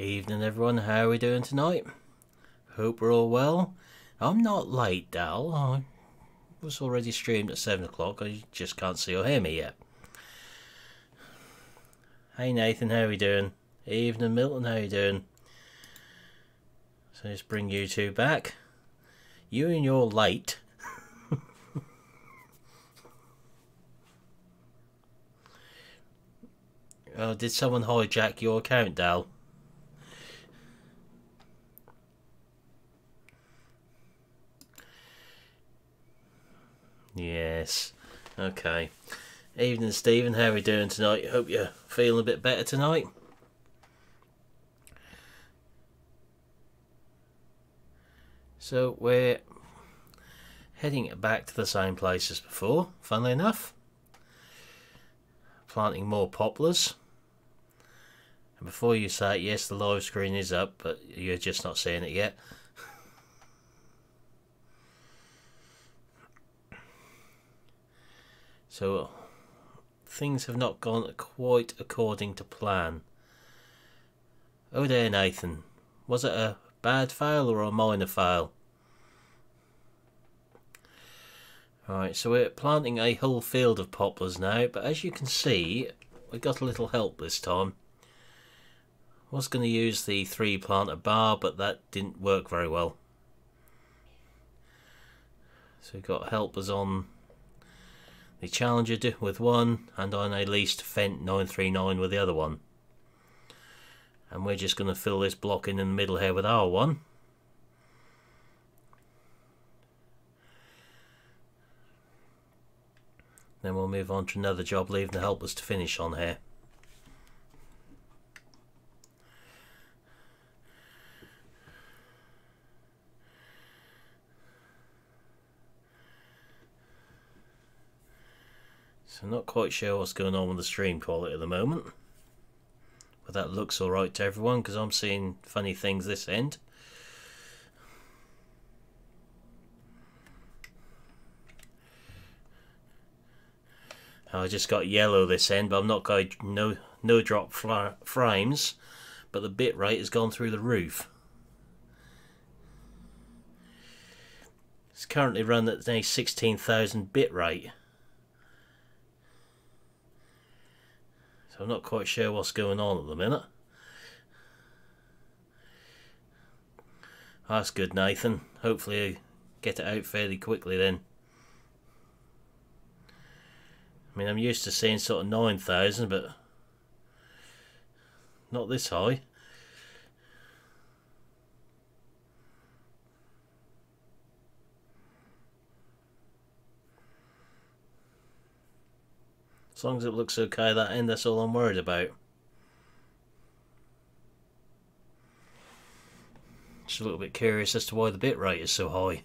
Evening everyone, how are we doing tonight? Hope we're all well. I'm not late, Dal. I was already streamed at 7 o'clock. I just can't see or hear me yet. Hey Nathan, how are we doing? Evening Milton, how are you doing? So let's bring you two back. You and your late. Oh, did someone hijack your account, Dal? Yes. Okay. Evening, Stephen. How are we doing tonight? Hope you're feeling a bit better tonight. So we're heading back to the same place as before, funnily enough. Planting more poplars. And before you say it, yes, the live screen is up, but you're just not seeing it yet. So things have not gone quite according to plan. Oh there, Nathan. Was it a bad fail or a minor fail? Right, so we're planting a whole field of poplars now, but as you can see, we got a little help this time. I was going to use the 3-planter bar, but that didn't work very well. So we've got helpers on the Challenger with one, and on a leased Fendt 939 with the other one. And we're just going to fill this block in the middle here with our one. Then we'll move on to another job, leaving the helpers to finish on here. So I'm not quite sure what's going on with the stream quality at the moment. But that looks alright to everyone, because I'm seeing funny things this end. I just got yellow this end, but I'm not going no drop frames, but the bit rate has gone through the roof. It's currently run at a 16,000 bit rate. So I'm not quite sure what's going on at the minute. That's good, Nathan. Hopefully I get it out fairly quickly then. I mean, I'm used to seeing sort of 9,000, but not this high. As long as it looks okay that end, that's all I'm worried about. Just a little bit curious as to why the bit rate is so high.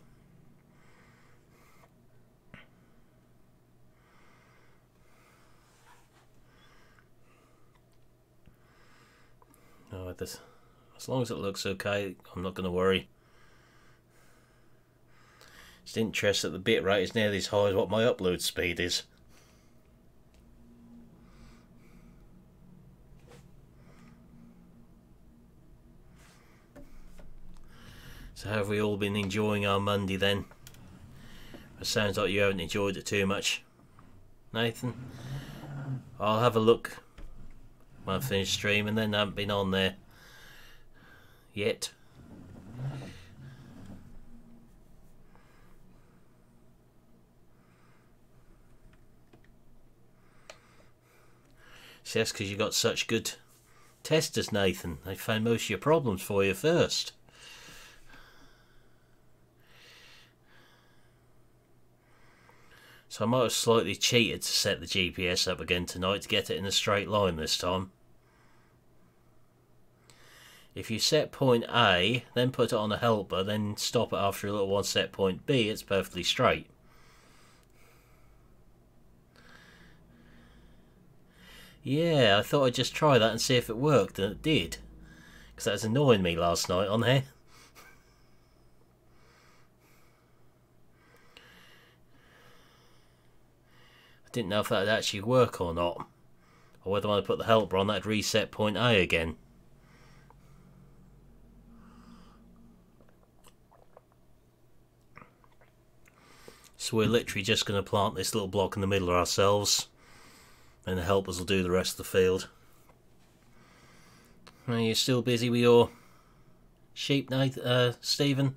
No, as long as it looks okay, I'm not going to worry. Just interested that the bit rate is nearly as high as what my upload speed is. So have we all been enjoying our Monday then? It sounds like you haven't enjoyed it too much, Nathan. I'll have a look when I finish streaming, then I haven't been on there yet. See, that's because you got such good testers, Nathan. They found most of your problems for you first. So I might have slightly cheated to set the GPS up again tonight to get it in a straight line this time. If you set point A, then put it on a helper, then stop it after a little one, set point B, it's perfectly straight. Yeah, I thought I'd just try that and see if it worked, and it did. Because that was annoying me last night on here. Didn't know if that would actually work or not, or whether when I put the helper on that'd reset point A again. So we're literally just going to plant this little block in the middle ourselves, and the helpers will do the rest of the field. Are you still busy with your sheep, Stephen?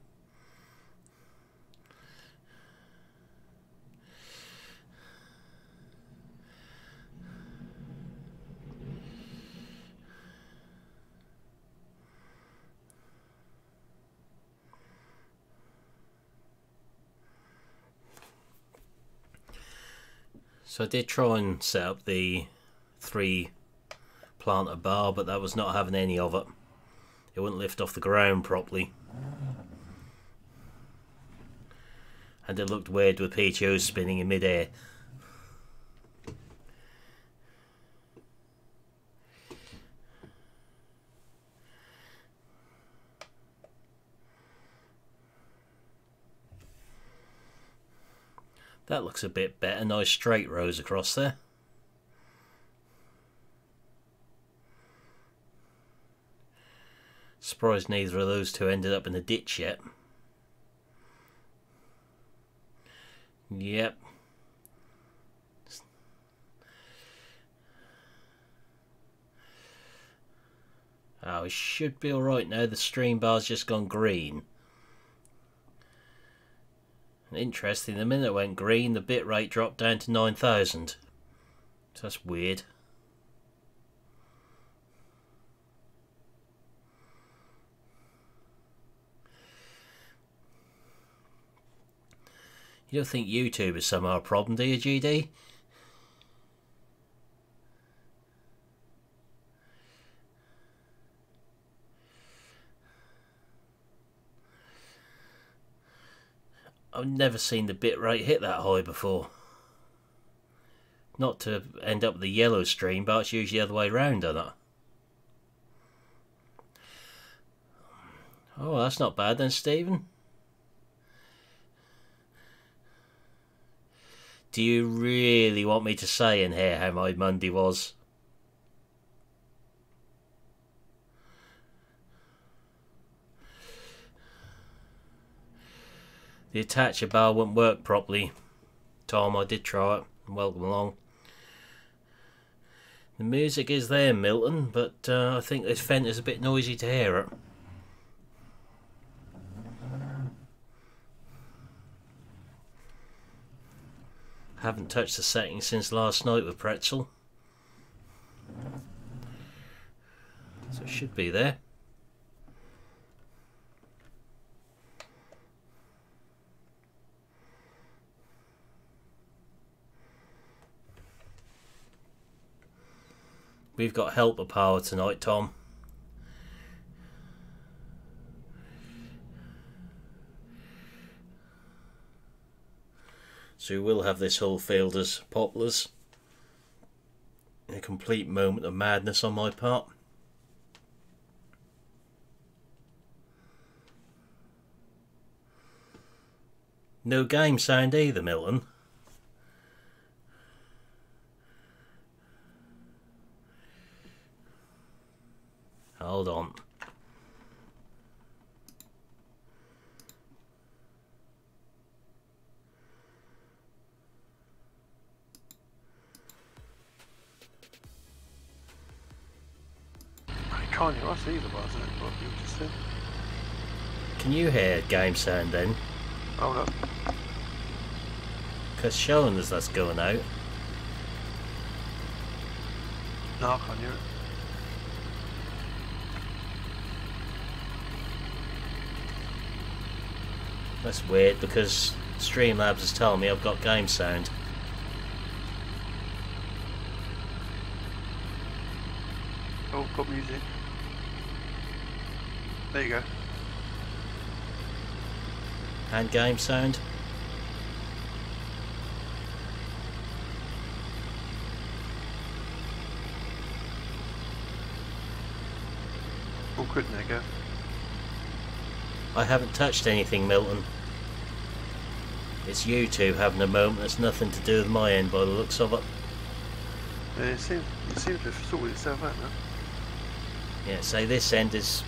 So I did try and set up the 3 planter bar, but that was not having any of it. It wouldn't lift off the ground properly. And it looked weird with PTOs spinning in mid-air. That looks a bit better, nice straight rows across there. Surprised neither of those two ended up in the ditch yet. Yep. Oh, it should be alright now, the stream bar's just gone green. Interesting, the minute it went green, the bit rate dropped down to 9,000. So that's weird. You don't think YouTube is somehow a problem, do you, GD? I've never seen the bitrate hit that high before. Not to end up with the yellow stream, but it's usually the other way around, isn't it? Oh, that's not bad then, Stephen. Do you really want me to say in here how my Monday was? The attacher bar wouldn't work properly. Tom, I did try it. Welcome along. The music is there, Milton, but I think this vent is a bit noisy to hear it. Haven't touched the settings since last night with Pretzel. So it should be there. We've got helper power tonight, Tom. So we will have this whole field as poplars. A complete moment of madness on my part. No game sound either, Milton. Hold on. Can't you? I see the bars in it, what you just said. Can you hear game sound then? Hold up. Because showing us that's going out. No, I can't hear it. That's weird because Streamlabs is telling me I've got game sound. Oh, got music. There you go. And game sound. Oh, couldn't there go? I haven't touched anything, Milton. It's you two having a moment that's nothing to do with my end by the looks of it. Yeah, it seems to have sorted itself out now. Yeah, say this end is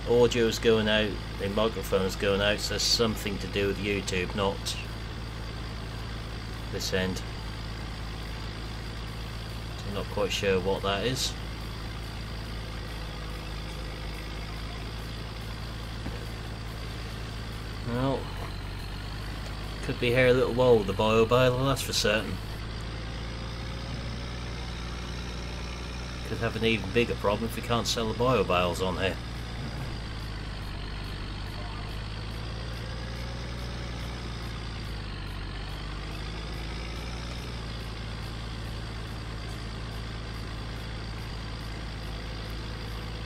audio's going out, the microphone's going out, so it's something to do with YouTube, not this end. So I'm not quite sure what that is. Well, could be here a little while with the bio bale, that's for certain. Could have an even bigger problem if we can't sell the bio bales on here.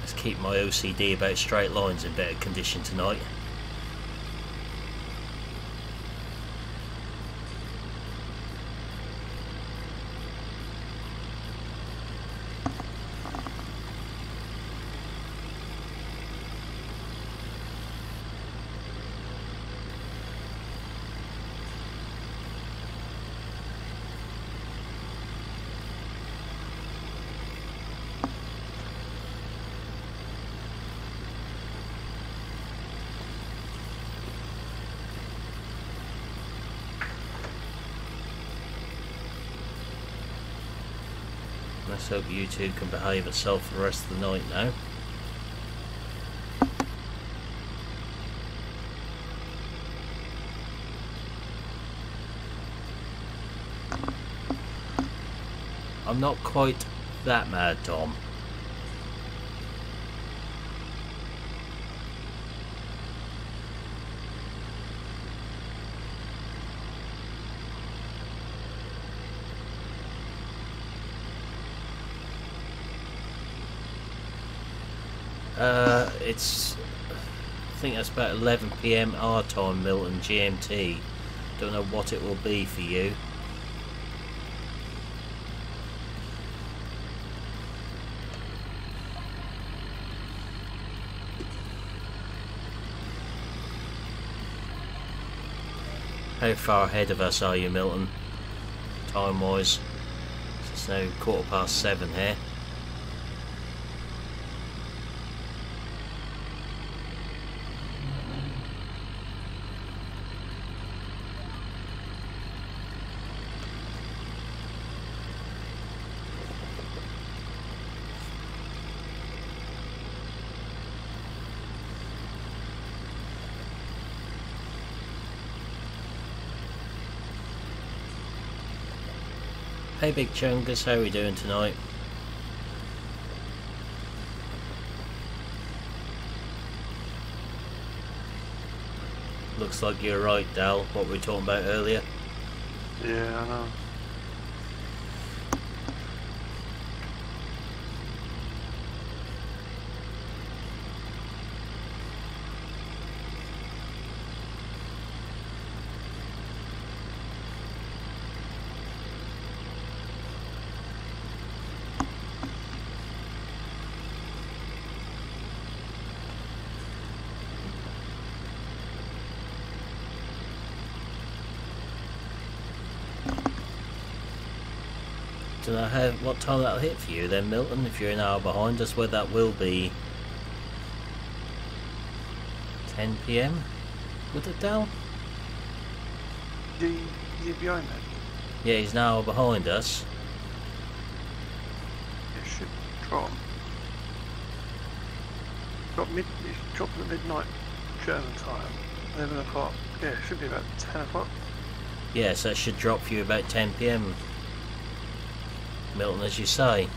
Let's keep my OCD about straight lines in better condition tonight. Let's hope YouTube can behave itself for the rest of the night now. I'm not quite that mad, Tom. I think that's about 11 PM our time, Milton, GMT. Don't know what it will be for you. How far ahead of us are you, Milton, time-wise? It's now 7:15 here. Hey Big Chungus, how are we doing tonight? Looks like you're right, Dal, what we were talking about earlier. Yeah, I know. Don't know what time that'll hit for you then, Milton, if you're an hour behind us, where that will be 10 PM? Would it, Dal? Is he behind that? Yeah, he's an hour behind us. It should drop. It's dropping at midnight German time. 11 o'clock. Yeah, it should be about 10 o'clock. Yeah, so it should drop for you about 10 PM, Milton, as you say.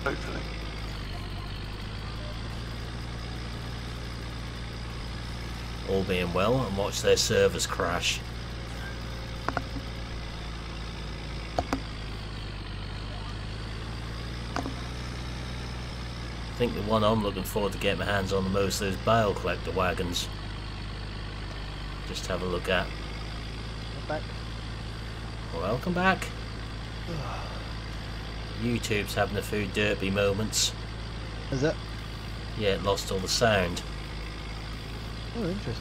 Hopefully. All being well, and watch their servers crash. I think the one I'm looking forward to getting my hands on the most are those bale collector wagons. Just have a look at. I'm back. Welcome back. YouTube's having a few derpy moments. Is it? Yeah, it lost all the sound. Oh, interesting.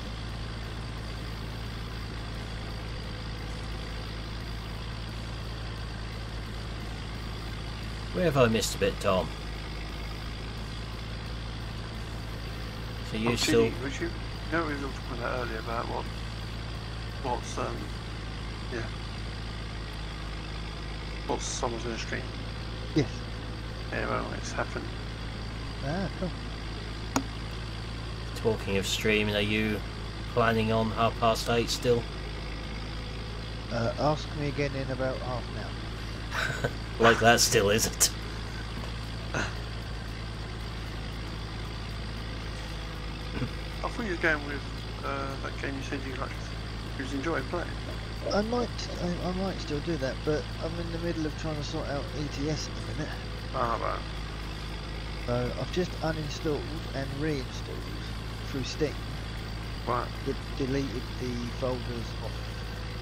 Where have I missed a bit, Tom? So you still... Chile, which you know we were talking about earlier about what what's yeah, what's someone's going to stream. Yes. Yeah, well, it's happened. Ah, cool. Talking of streaming, are you planning on 8:30 still? Ask me again in about half an hour. Like that still isn't. I thought you were going with that game you said you was enjoying playing. I might still do that, but I'm in the middle of trying to sort out ETS at the minute. Ah, right. So I've just uninstalled and reinstalled through Steam. Right. Deleted the folders off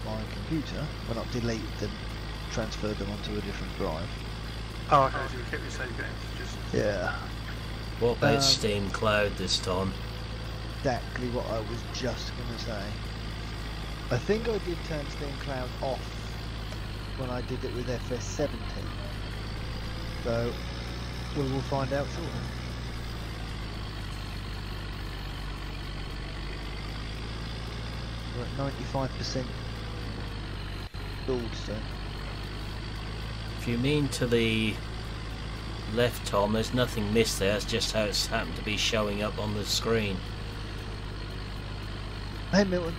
my computer. Well, not deleted them, transferred them onto a different drive. Oh, okay, so you kept your save games, just... Yeah. What about Steam Cloud this time? Exactly what I was just going to say. I think I did turn Steam Cloud off when I did it with FS17. So, we will find out shortly. We're at 95% installed, so... If you mean to the left, Tom, there's nothing missed there, it's just how it's happened to be showing up on the screen. Hey, Milton.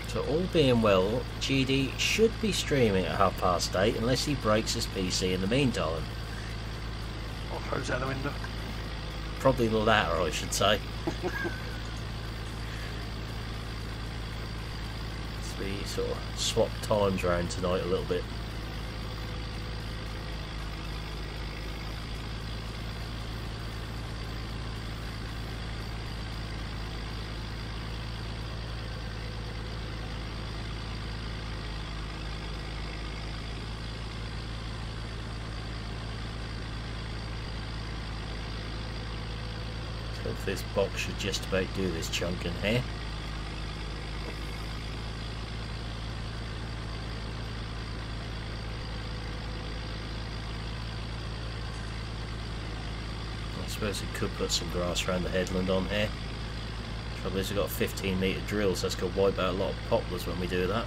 So all being well, GD should be streaming at 8:30 unless he breaks his PC in the meantime. Or throws out the window. Probably the latter, I should say. So we sort of swap times around tonight a little bit. This box should just about do this chunk in here. I suppose we could put some grass around the headland on here. Trouble is we've got a 15-metre drill, so that's going to wipe out a lot of poplars when we do that.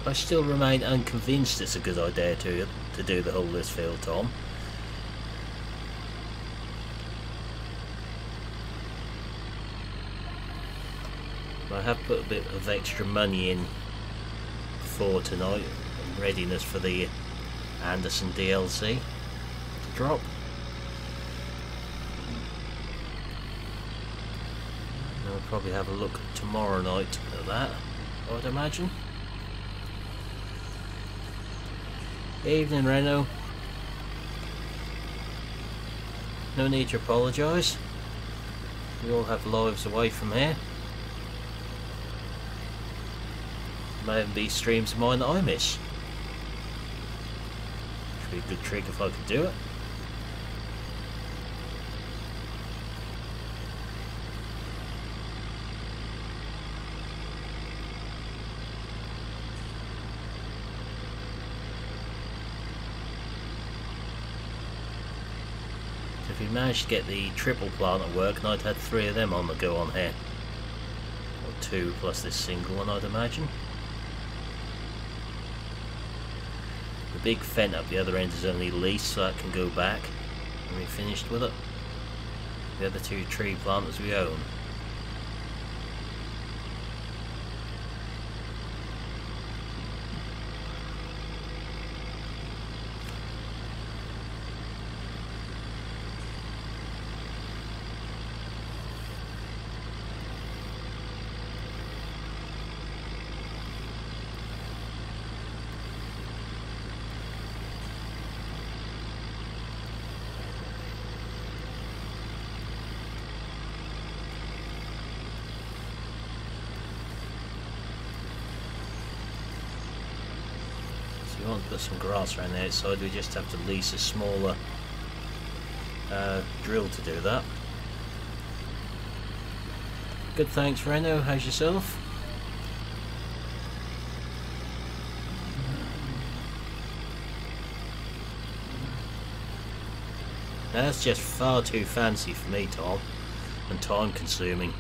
I still remain unconvinced it's a good idea to do the whole of this field, Tom. I have put a bit of extra money in for tonight, in readiness for the Anderson DLC to drop. I'll probably have a look tomorrow night at that, I'd imagine. Evening, Reno. No need to apologise. We all have lives away from here. May even be streams of mine that I miss. Should be a good trick if I could do it. If we managed to get the triple plant at work, and I'd had 3 of them on the go on here. Or 2 plus this single one, I'd imagine. The big fent up the other end is only leased, so that can go back when we're finished with it. The other 2 tree planters we own. want to put some grass around the outside, we just have to lease a smaller drill to do that. Good, thanks Reno, how's yourself? That's just far too fancy for me, Tom, and time consuming.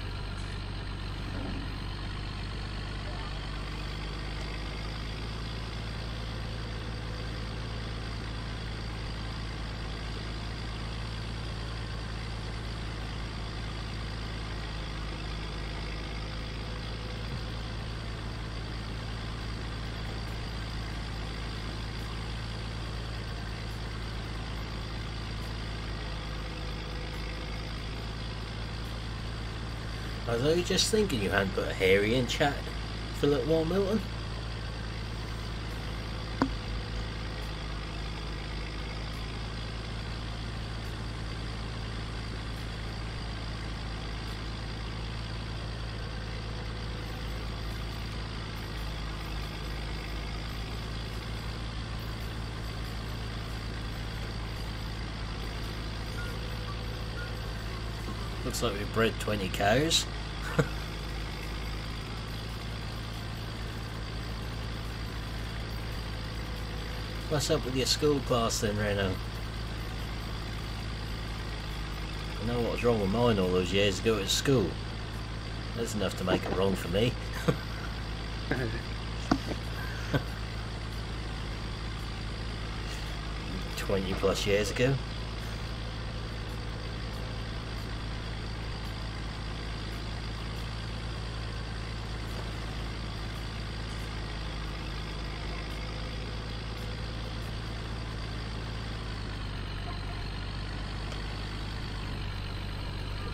Was I just thinking you hadn't put a hairy in chat for a little while, Milton? Looks like we bred 20 cows. What's up with your school class then, Reno? I know what was wrong with mine all those years ago at school. That's enough to make it wrong for me. 20 plus years ago.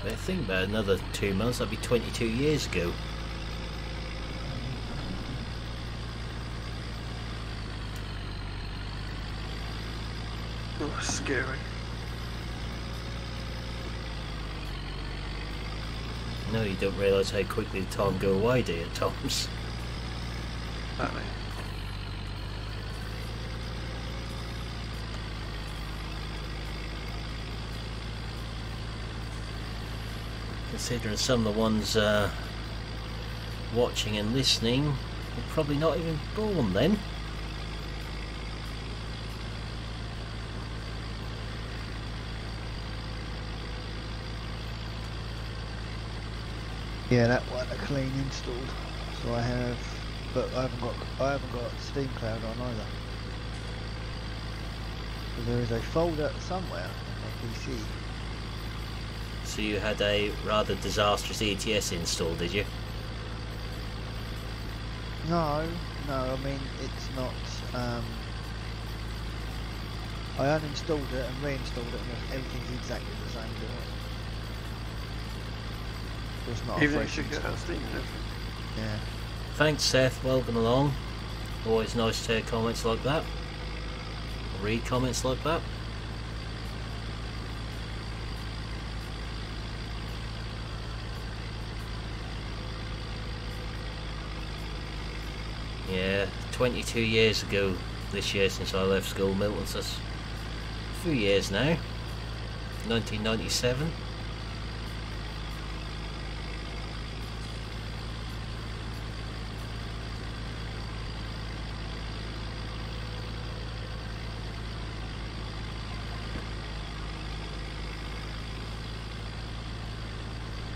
I think about another 2 months, that'd be 22 years ago. Oh, scary. No, you don't realise how quickly the time go away, do you, at times? Exactly. Considering some of the ones watching and listening were probably not even born then. Yeah, that one a clean installed. So I have, but I haven't got Steam Cloud on either. So there is a folder somewhere on my PC. So you had a rather disastrous ETS install, did you? No, I mean it's not. I uninstalled it and reinstalled it, and everything's exactly the same. It's not Even a if fresh you get install. out Steam and everything. Yeah. Thanks Seth, welcome along. Always nice to hear comments like that. Or read comments like that. Yeah, 22 years ago this year since I left school, Milton, so that's a few years now. 1997.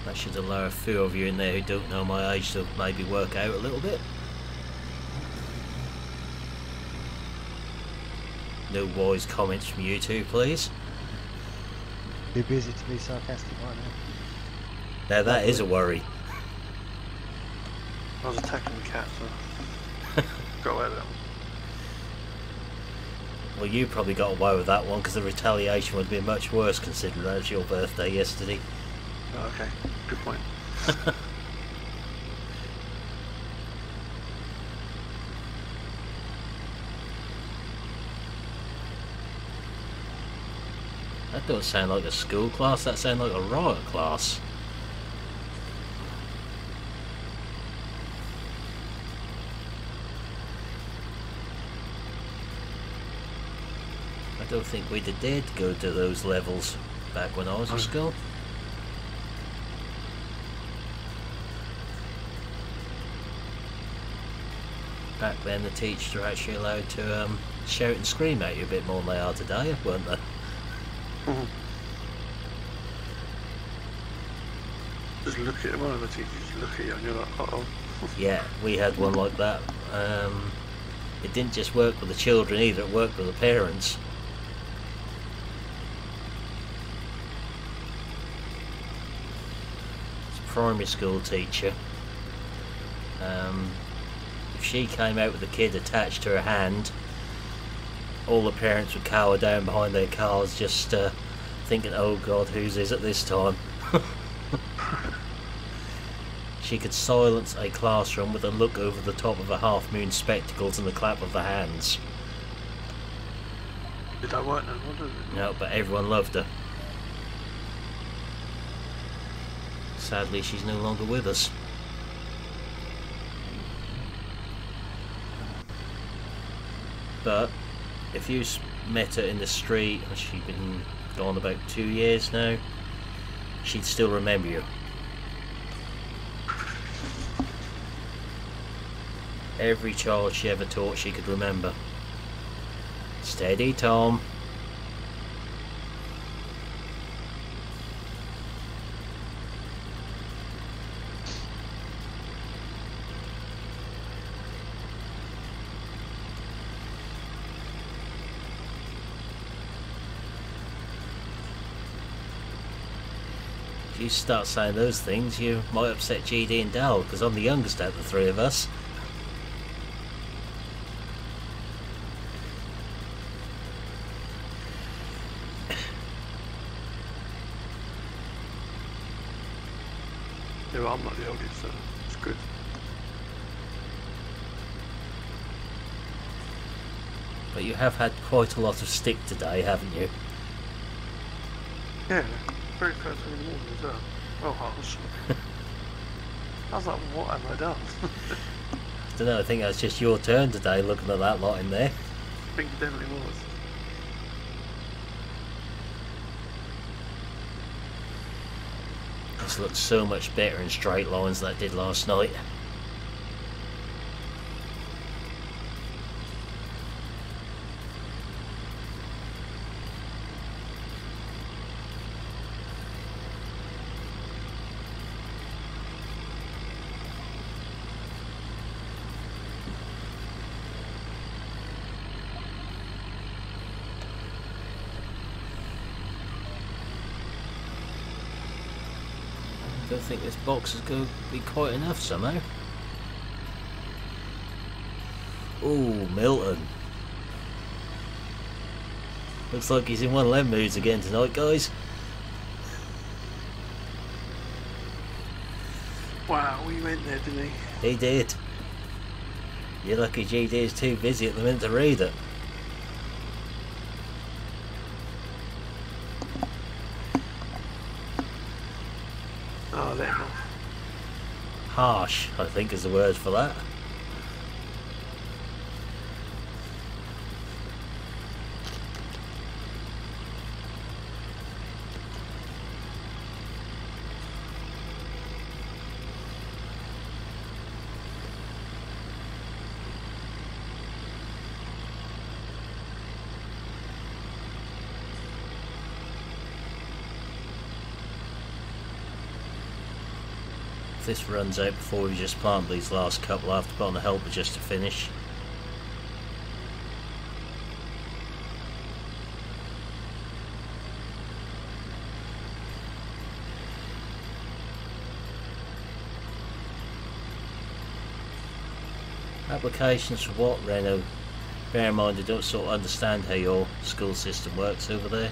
That should allow a few of you in there who don't know my age to maybe work out a little bit. No wise comments from you two, please. You're busy to be sarcastic right now. Now that is a worry. I was attacking the cat, so got away with that one. Well, you probably got away with that one because the retaliation would have been much worse considering that was your birthday yesterday. Oh, okay, good point. That don't sound like a school class, that sounds like a riot class. don't think we did go to those levels back when I was in school. Back then the teachers were actually allowed to shout and scream at you a bit more than they are today, weren't they? Just look at one of the teachers, look at you and you're like, uh-oh. Yeah, we had one like that. It didn't just work with the children either, it worked with the parents. It's a primary school teacher. If she came out with a kid attached to her hand, all the parents would cower down behind their cars just thinking, oh God, whose is it this time? She could silence a classroom with a look over the top of her half-moon spectacles and the clap of the hands. Did that work then? What does it? No, but everyone loved her. Sadly, she's no longer with us. But if you met her in the street, she's been gone about 2 years now, she'd still remember you. Every child she ever taught she could remember. Steady, Tom. If you start saying those things, you might upset GD and Dal, because I'm the youngest out of the three of us. Yeah, well, I'm not the oldest, so it's good. But you have had quite a lot of stick today, haven't you? Yeah, very first thing in the morning as well. Well, harsh. I was like, what have I done? I don't know, I think that's just your turn today, looking at that lot in there. I think it definitely was. This looks so much better in straight lines than that did last night. I don't think this box is going to be quite enough somehow. Ooh, Milton. Looks like he's in one of them moods again tonight, guys. Wow, he went there, didn't he? He did. You're lucky GD is too busy at the minute to read it. Oh, let him off. Harsh, I think is the word for that. If this runs out before we just plant these last couple, I'll have to put on a helper just to finish. Applications for what, Reno? Bear in mind I don't sort of understand how your school system works over there.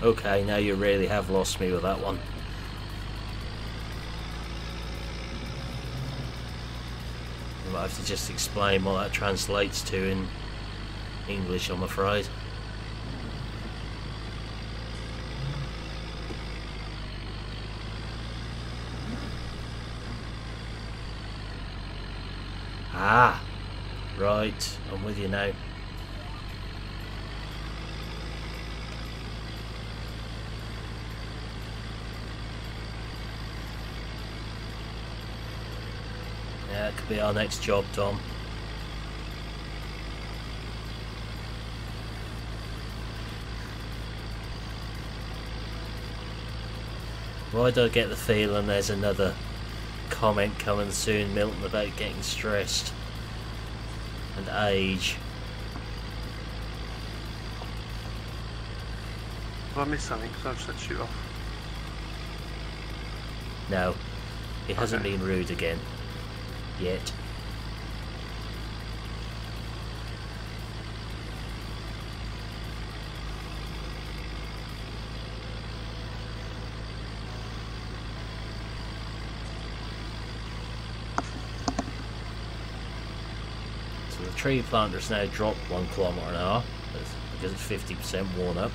Okay, now you really have lost me with that one. You might have to just explain what that translates to in English, I'm afraid. Ah, right, I'm with you now. Yeah, that could be our next job, Tom. Why do I get the feeling there's another comment coming soon, Milton, about getting stressed and age? Have I missed something? Because I've set shoot off. No, he hasn't Okay. been rude again. Yet. So the tree planter's now dropped 1 km/h because it's 50% worn up.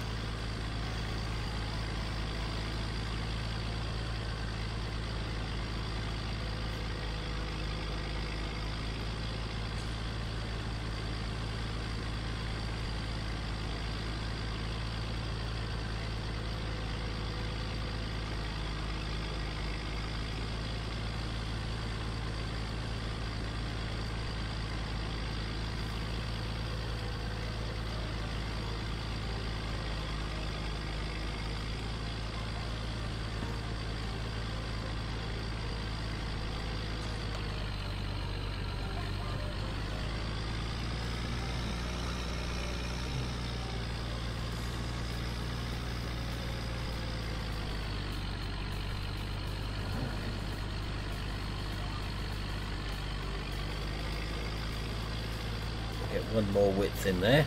Get one more width in there.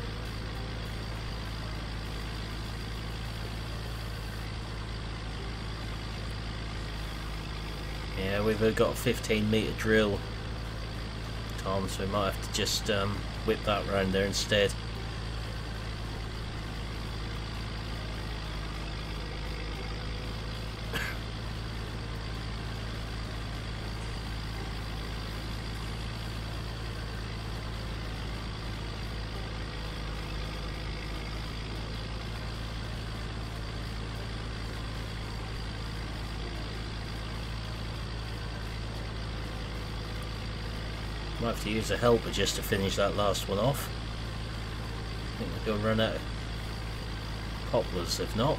Yeah, we've got a 15-metre drill, Tom, so we might have to just whip that round there instead. Might have to use a helper just to finish that last one off. I think we're going to run out of poplars if not.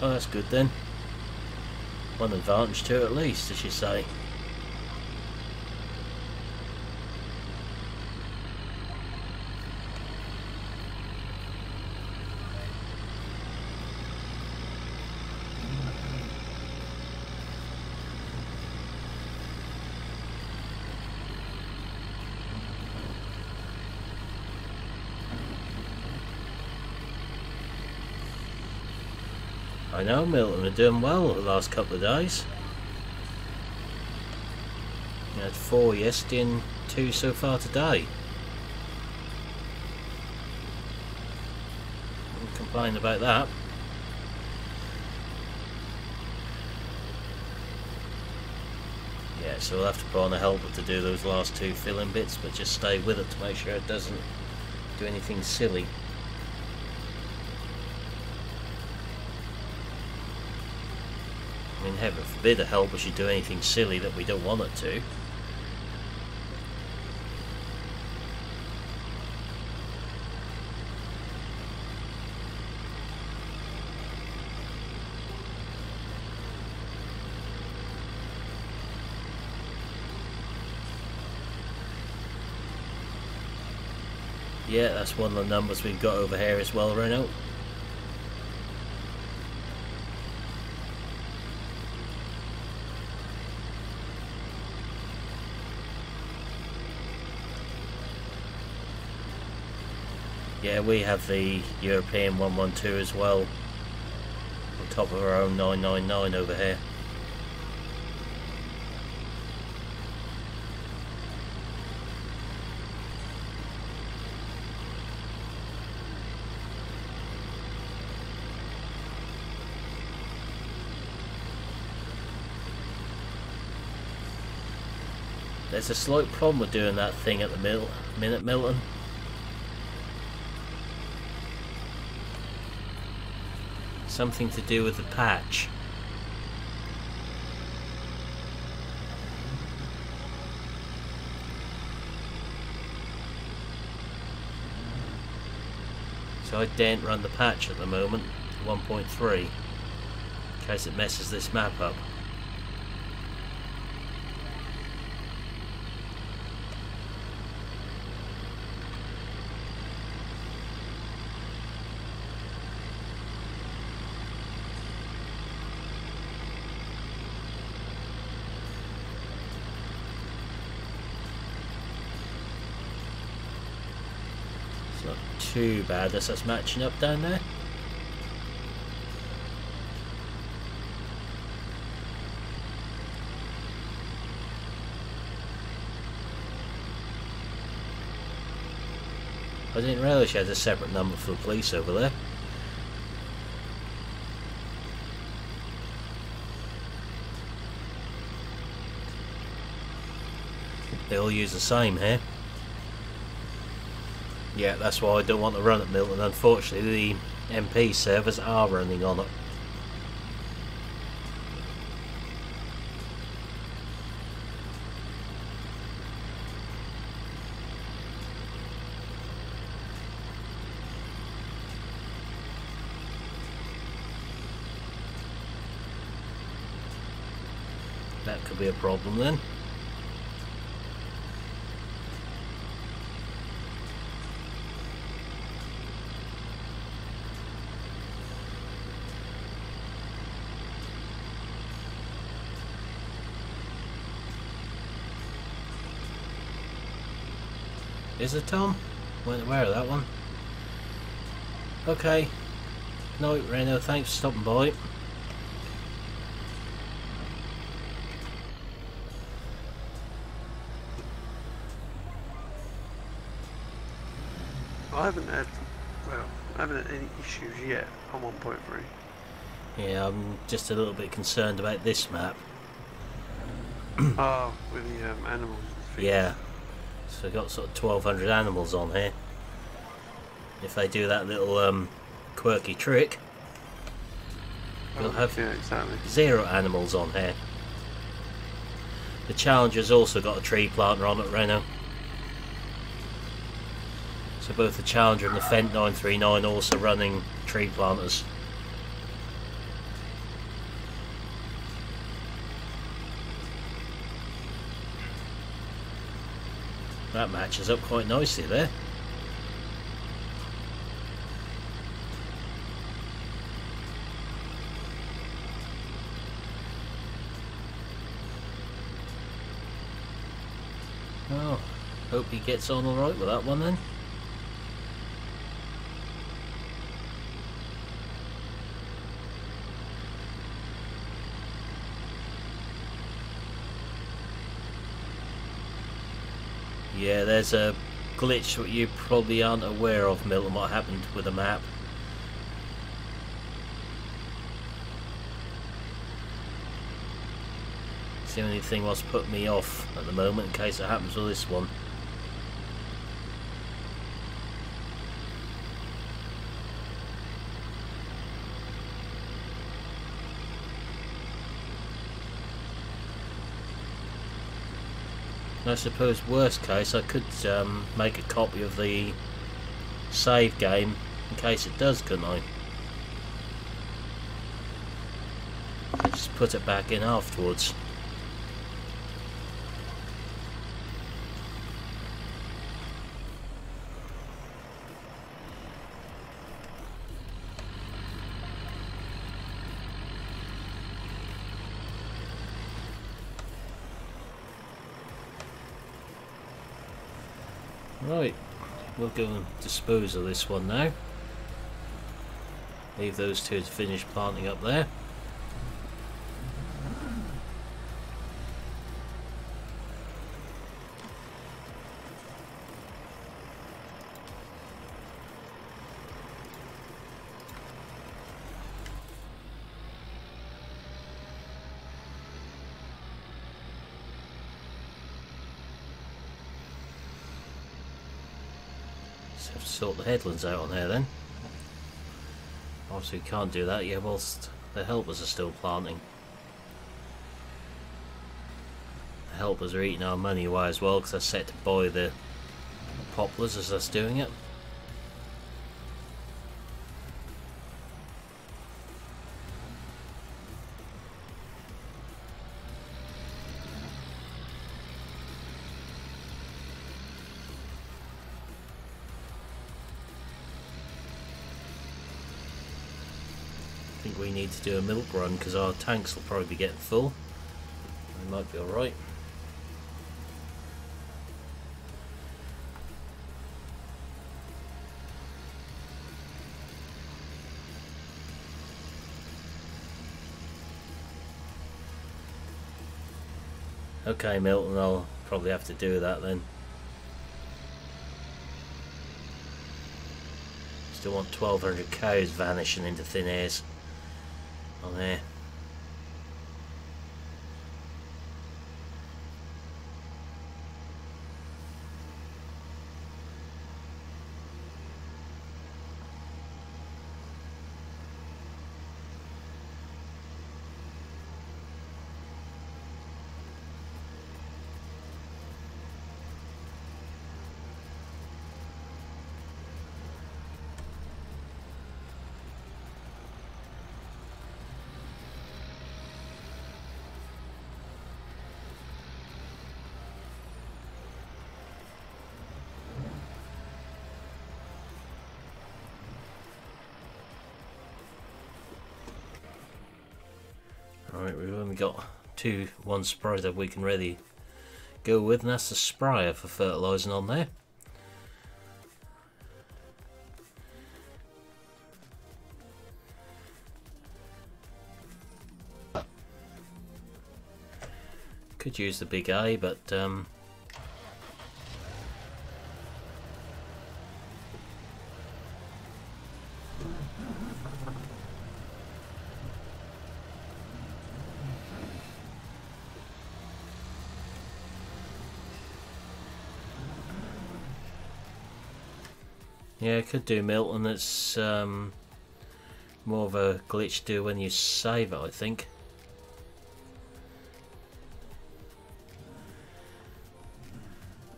Oh, that's good then. One advantage to it at least, as you say. I know, Milton are doing well the last couple of days. You had 4 yesterday and 2 so far today. Don't complain about that. Yeah, so we'll have to put on a helper to do those last 2 filling bits, but just stay with it to make sure it doesn't do anything silly. I mean, heaven forbid a helper should do anything silly that we don't want it to. Yeah, that's one of the numbers we've got over here as well, Renault. Yeah, we have the European 1.2 as well, on top of our own 999 over here. There's a slight problem with doing that thing at the minute, Milton. Something to do with the patch. So I daren't run the patch at the moment, 1.3, in case it messes this map up. Not too bad as that's matching up down there. I didn't realise you had a separate number for the police over there. They all use the same here. Yeah, that's why I don't want to run at Milton. Unfortunately, the MP servers are running on it. That could be a problem then. Is it Tom? Wasn't aware of that one. Okay. Night, Reno. Thanks for stopping by. I haven't had any issues yet on 1.3. Yeah, I'm just a little bit concerned about this map. Oh, with the animals. Yeah. So we've got sort of 1,200 animals on here. If they do that little quirky trick, we'll have exactly 0 animals on here. The Challenger's also got a tree planter on it, Renault. So both the Challenger and the Fent 939 also running tree planters. That matches up quite nicely there. Oh, hope he gets on alright with that one then. Yeah, there's a glitch that you probably aren't aware of, Milton, what happened with the map. It's the only thing what's put me off at the moment in case it happens with this one. I suppose worst case I could make a copy of the save game in case it does, couldn't I? Just put it back in afterwards. Right, we'll go and dispose of this one now. Leave those two to finish planting up there. Just have to sort the headlands out on there then. Obviously we can't do that yet whilst the helpers are still planting. The helpers are eating our money away as well because they're set to buy the poplars as us doing it. I think we need to do a milk run because our tanks will probably be getting full. We might be alright. Okay, Milton, I'll probably have to do that then. Still want 1,200 cows vanishing into thin airs on there. Alright, we've only got one sprayer that we can really go with, and that's the sprayer for fertilising on there. Could use the big A, but yeah, could do Milton. It's more of a glitch to do when you save it, I think.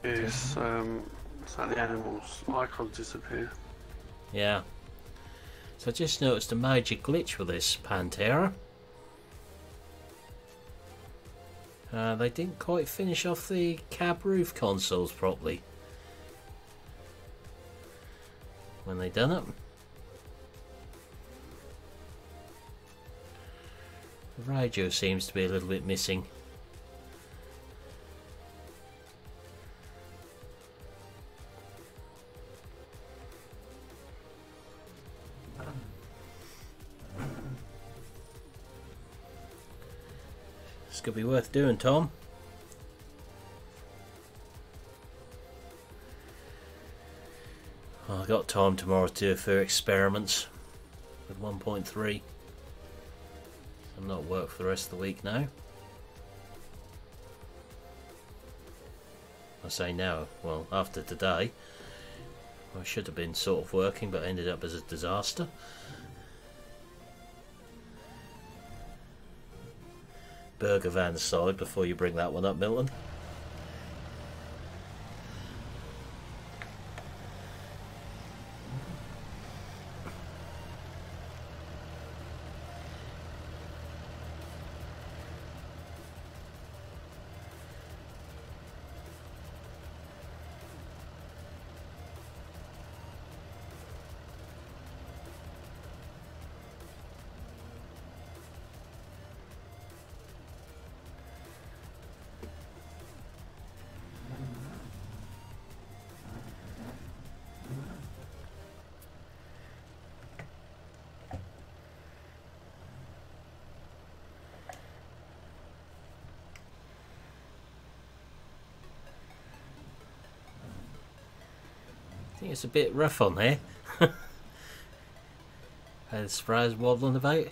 It's like the animals' icons disappear. Yeah. So I just noticed a major glitch with this Pantera. They didn't quite finish off the cab roof consoles properly when they done it. The radio seems to be a little bit missing. This could be worth doing, Tom. Well, I got time tomorrow to do a few experiments with 1.3. I'm not at work for the rest of the week now. I say now, well, after today, I should have been sort of working, but ended up as a disaster. Burger van aside, before you bring that one up, Milton. I think it's a bit rough on there. How the spray's waddling about.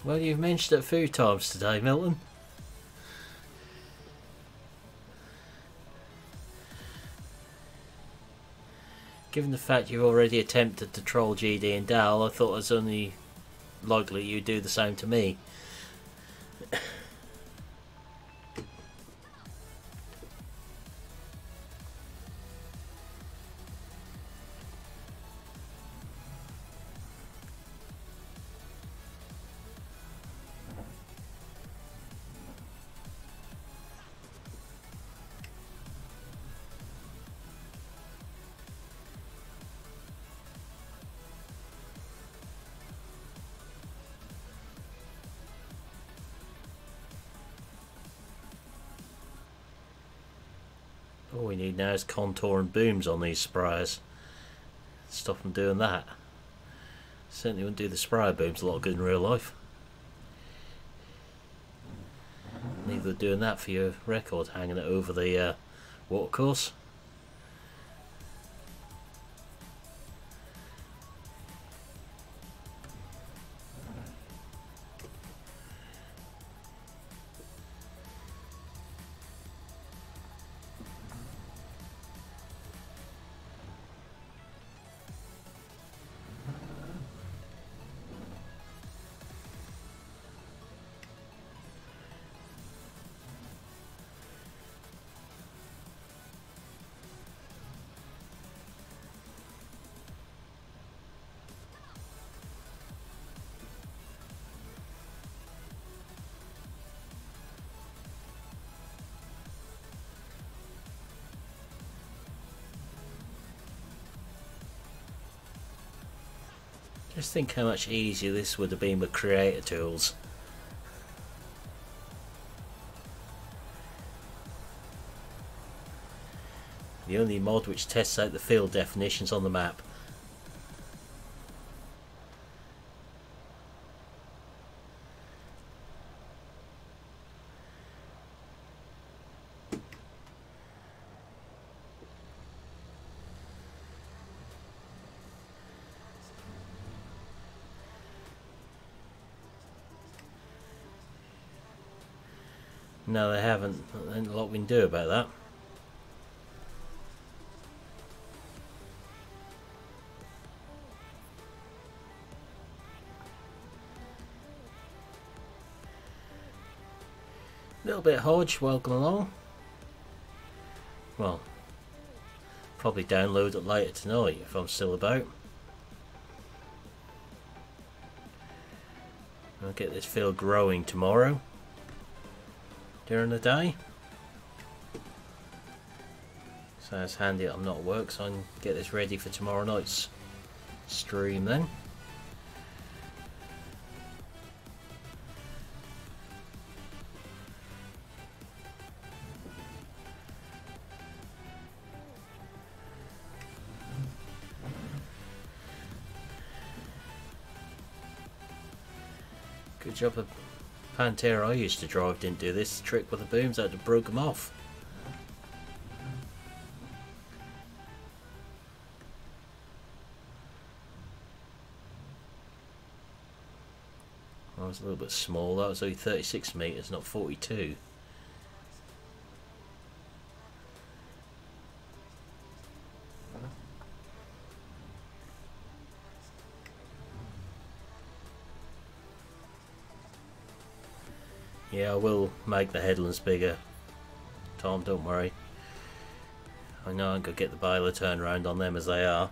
Well, you've mentioned it a few times today, Milton. Given the fact you've already attempted to troll GD and Dal, I thought it was only likely you'd do the same to me. All we need now is contour and booms on these sprayers. Stop them doing that. Certainly wouldn't do the sprayer booms a lot of good in real life. Neither doing that for your record, hanging it over the watercourse. Just think how much easier this would have been with creator tools. The only mod which tests out the field definitions on the map. No, they haven't. There ain't a lot we can do about that. Little bit Hodge, welcome along. Well, probably download it later tonight if I'm still about. I'll get this field growing tomorrow during the day. So it's handy that I'm not at work, so I can get this ready for tomorrow night's stream then. Good job of Pantera I used to drive didn't do this trick with the booms. I had to broke them off. I was a little bit small. That was only 36 metres, not 42. Yeah, I will make the headlands bigger, Tom, don't worry. I know I'm going to get the baler turned around on them as they are.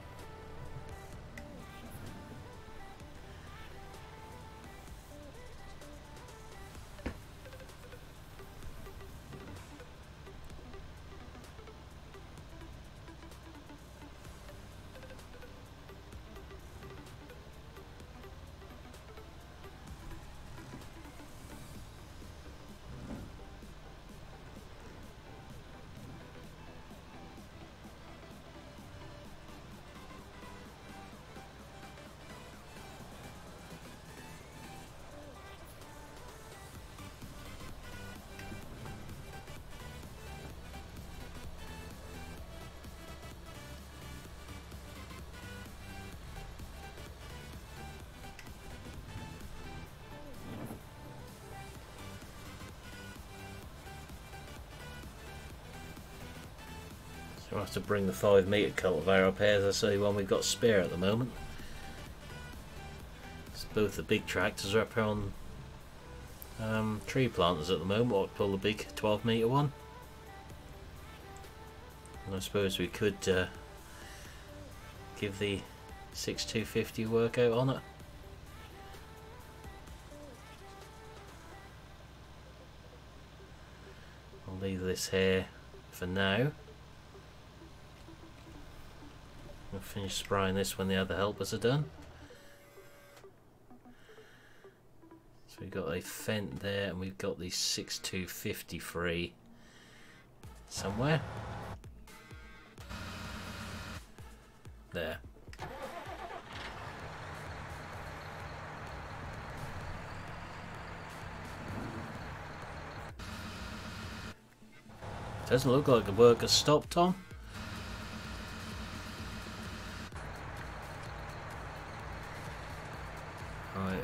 I'll have to bring the 5 metre cultivator up here. That's the only one we've got spare at the moment. So both the big tractors are up here on tree planters at the moment. I'll pull the big 12 metre one. And I suppose we could give the 6250 workout on it. I'll leave this here for now. We'll finish spraying this when the other helpers are done. So we've got a Fent there, and we've got the 6253 somewhere. There. Doesn't look like the work has stopped, Tom. Right.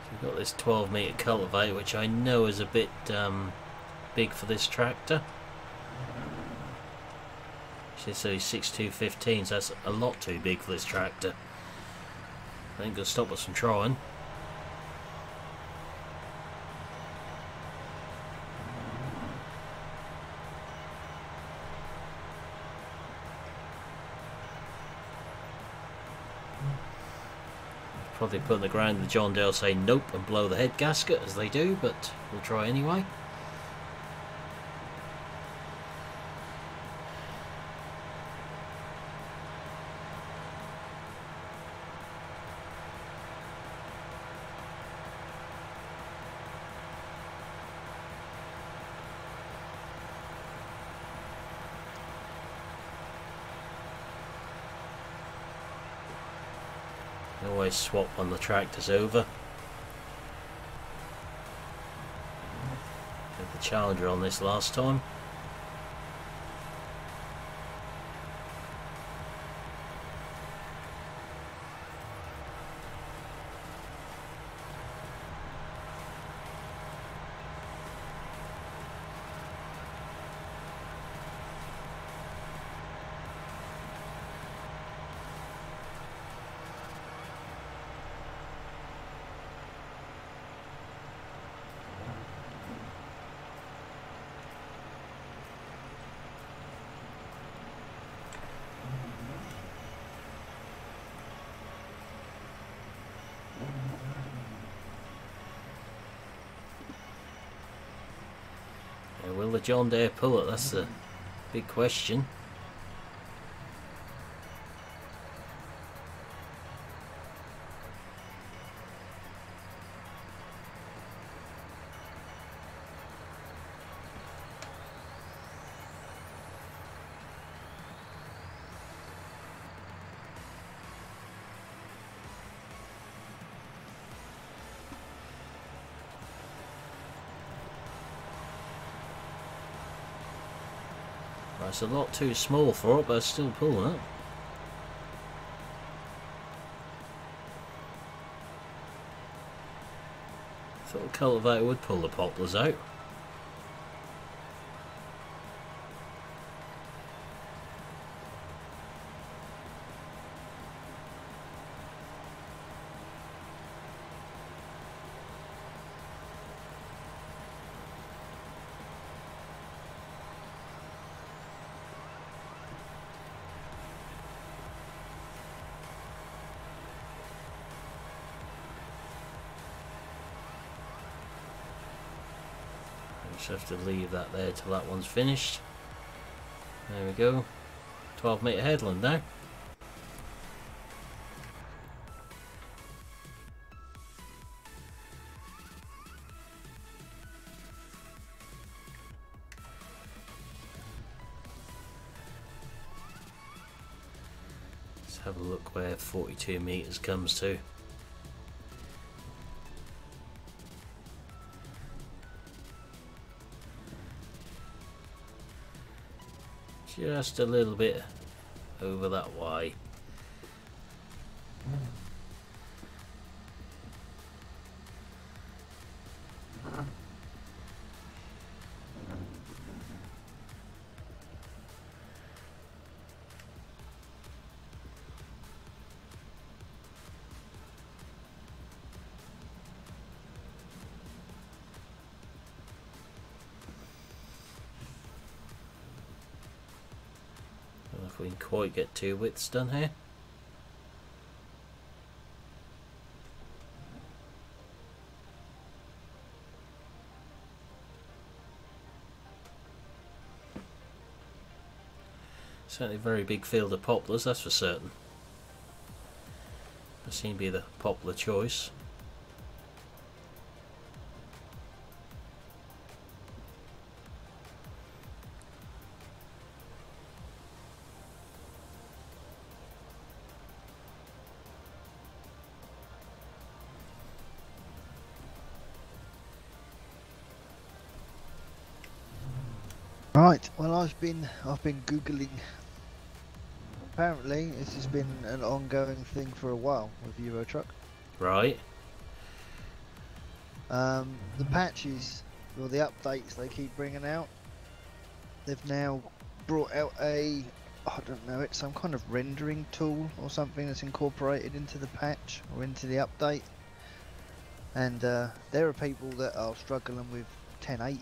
So we've got this 12 metre cultivator, which I know is a bit big for this tractor. It's only 6215, so that's a lot too big for this tractor. I think it'll stop us from trying. Probably put in the ground the John Dale say nope and blow the head gasket as they do, but we'll try anyway. Always swap on the tractors over. Had the Challenger on this last time. Will the John Deere pull it? That's the big question. It's a lot too small for it, but it's still pulling it. Thought the cultivator would pull the poplars out. Just have to leave that there till that one's finished. There we go. 12 metre headland now. Let's have a look where 42 metres comes to. Just a little bit over that way. don't know if we can quite get 2 widths done here. Certainly a very big field of poplars, that's for certain. That seems to be the popular choice. Right. Well, I've been googling. Apparently, this has been an ongoing thing for a while with Euro Truck. Right. The patches, or the updates they keep bringing out, they've now brought out I don't know, it's some kind of rendering tool or something that's incorporated into the patch or into the update. And there are people that are struggling with 1080s.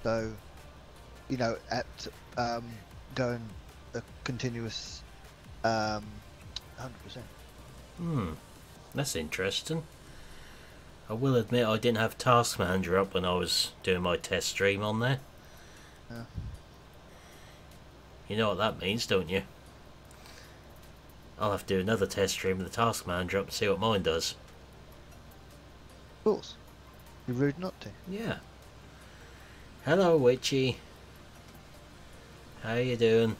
So, you know, at going a continuous 100%. That's interesting. I will admit I didn't have Task Manager up when I was doing my test stream on there. Yeah. You know what that means, don't you? I'll have to do another test stream with the Task Manager up and see what mine does. Of course. You're rude not to. Yeah. Hello, Witchy. How you doing?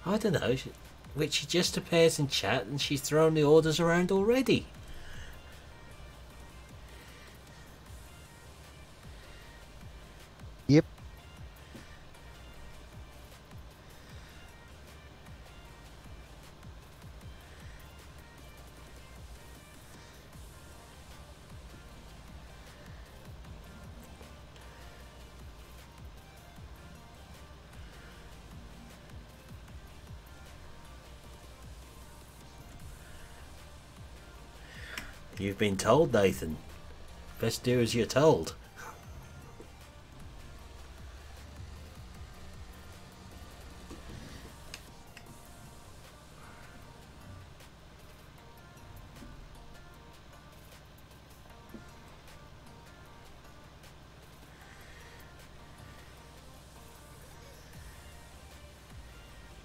I don't know, Witchy just appears in chat and she's thrown the orders around already. Yep. You've been told, Nathan. Best do as you're told.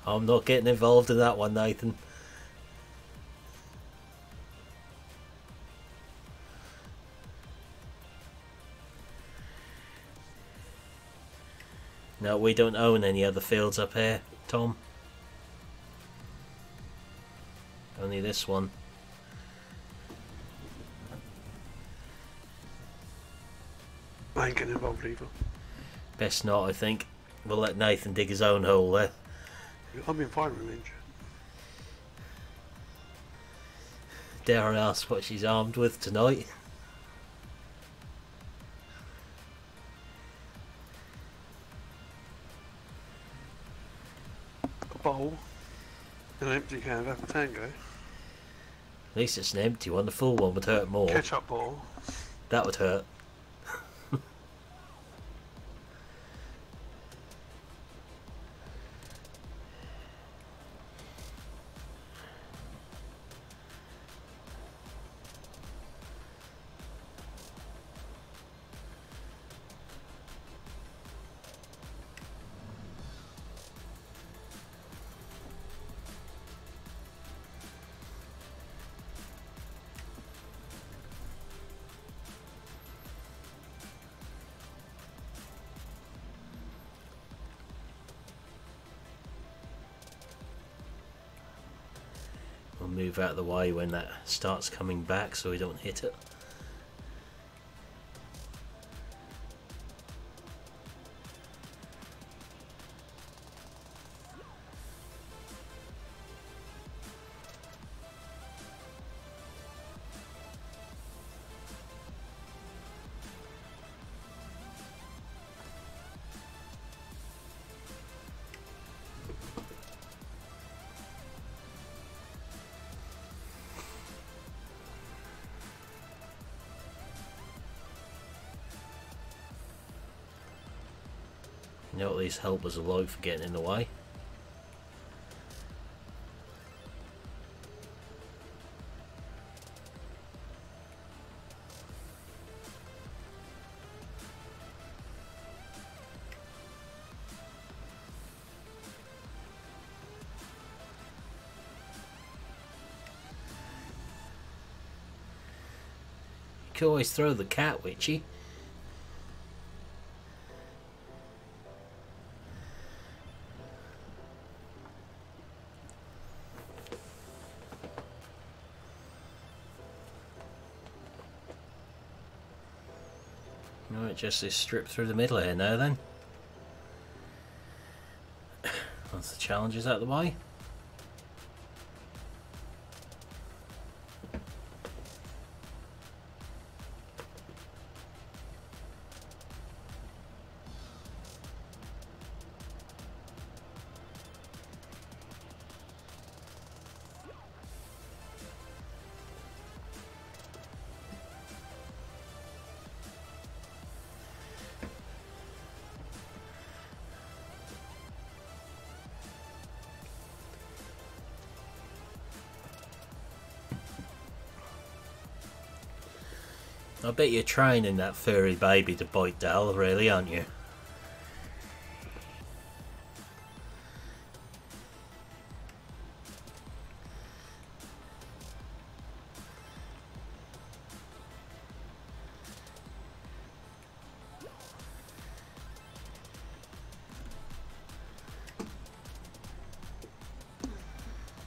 I'm not getting involved in that one, Nathan. No, we don't own any other fields up here, Tom. Only this one. I ain't getting involved either. Best not, I think. We'll let Nathan dig his own hole there. I'm in firing range. Dare I ask what she's armed with tonight? A bowl and an empty can of apple tango. At least it's an empty one. The full one would hurt more. Ketchup bottle. That would hurt. We'll move out of the way when that starts coming back so we don't hit it. You know what these helpers are like for getting in the way. You can always throw the cat, Witchy. Right, just this strip through the middle here now then. Once the challenge is out of the way. I bet you're training that furry baby to bite Dal, really, aren't you?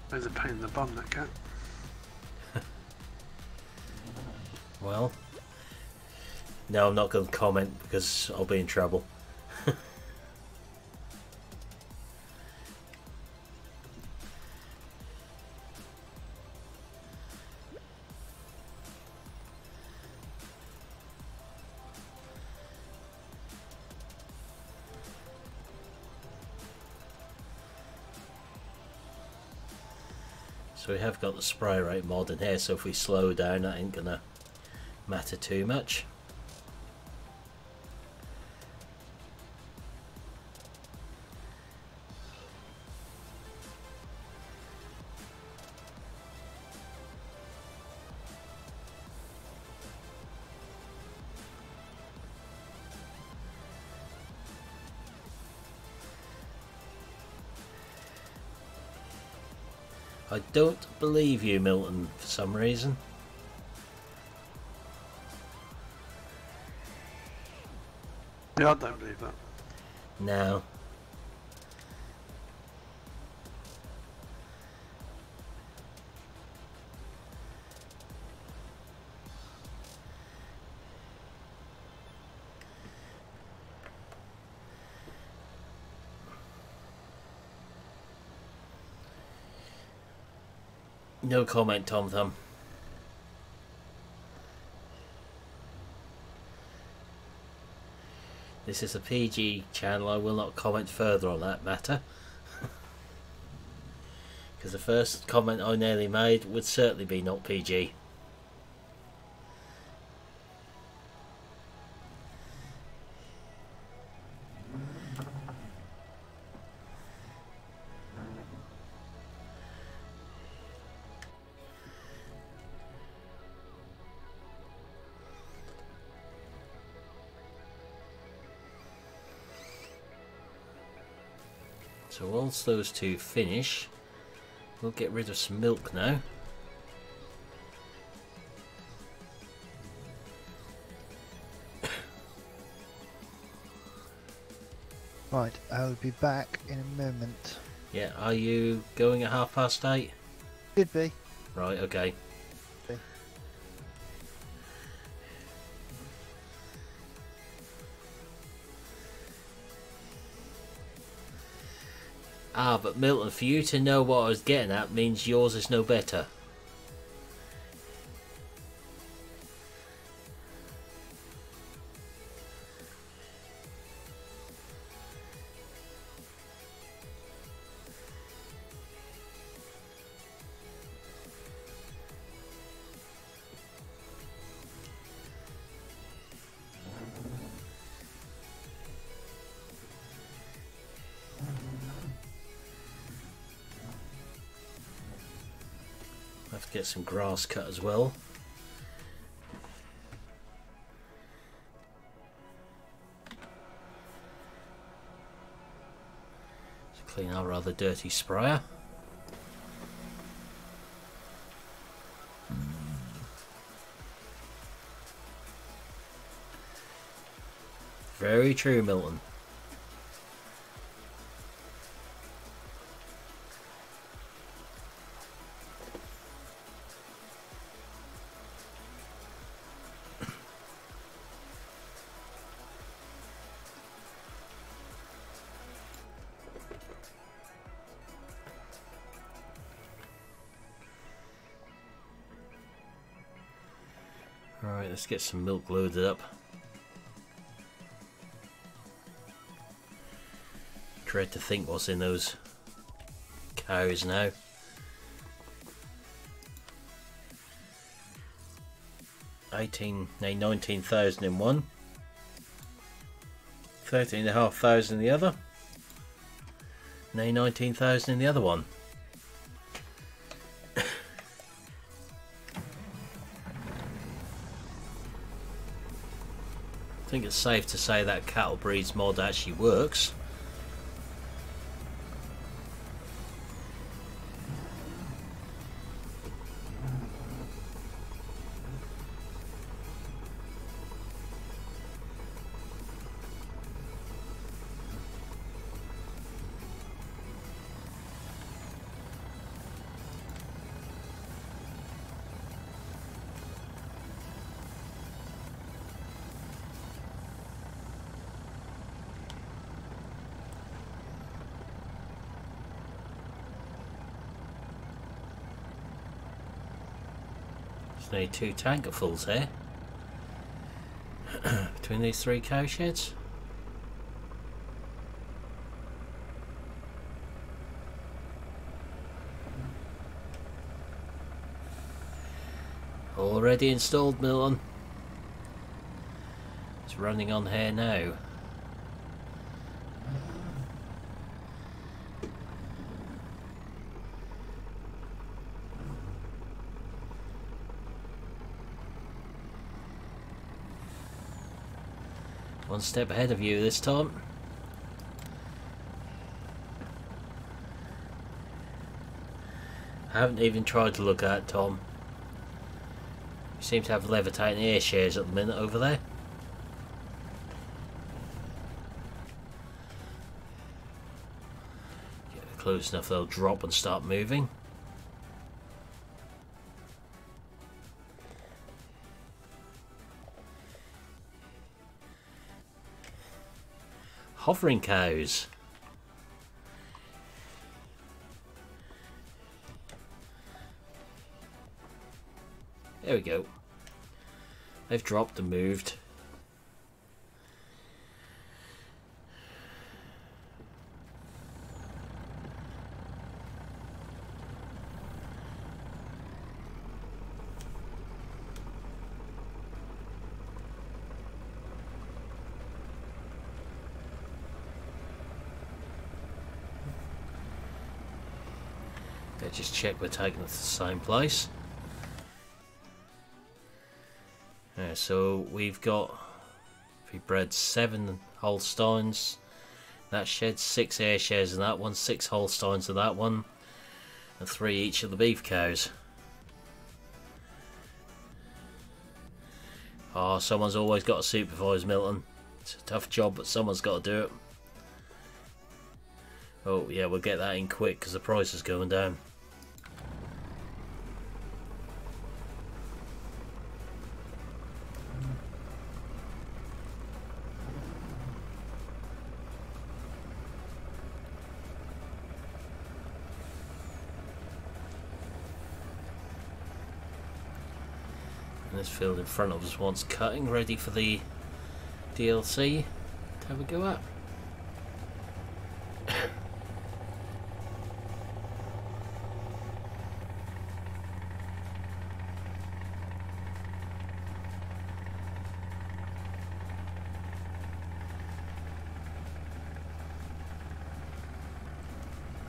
There's a pain in the bum, that cat. Well, no, I'm not going to comment because I'll be in trouble. So we have got the spray rate mod in here, so if we slow down that ain't gonna matter too much. I don't believe you, Milton, for some reason. Yeah, I don't believe that. No. No comment, Tom Thumb. This is a PG channel, I will not comment further on that matter. Because the first comment I nearly made would certainly be not PG. So once those two finish, we'll get rid of some milk now. Right, I'll be back in a moment. Yeah, are you going at 8:30? Should be. Right, okay. Ah, but Milton, for you to know what I was getting at means yours is no better. I have to get some grass cut as well. To clean our rather dirty sprayer. Very true, Milton. Alright, let's get some milk loaded up. Dread to think what's in those cows now. No, 19,000 in one. 13,500 in the other. No, 19,000 in the other one. I think it's safe to say that cattle breeds mod actually works. Need 2 tankerfuls here between these 3 cow sheds. Already installed, Milton. It's running on here now. One step ahead of you this time. I haven't even tried to look at it, Tom. You seem to have levitating air shares at the minute over there. Get it close enough they'll drop and start moving. Hovering cows. There we go. They've dropped and moved. Just check we're taking it to the same place. So we've bred 7 Holsteins. That shed 6 air shares in that one, 6 Holsteins in that one, and 3 each of the beef cows. Oh, someone's always got to supervise, Milton. It's a tough job, but someone's got to do it. Oh yeah, we'll get that in quick because the price is going down. This field in front of us wants cutting, ready for the DLC to have a go at.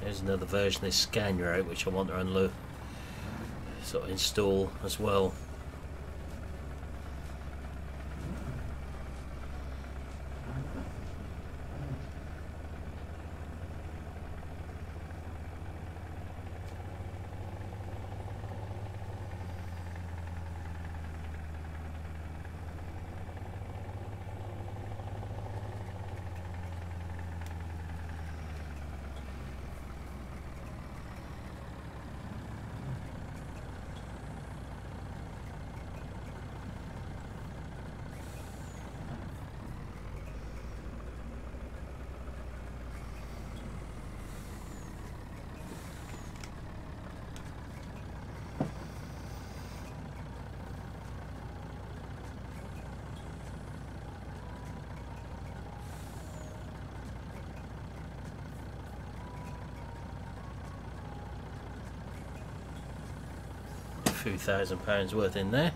There's another version of this scan route which I want to unload. sort of install as well. Few £1,000 worth in there.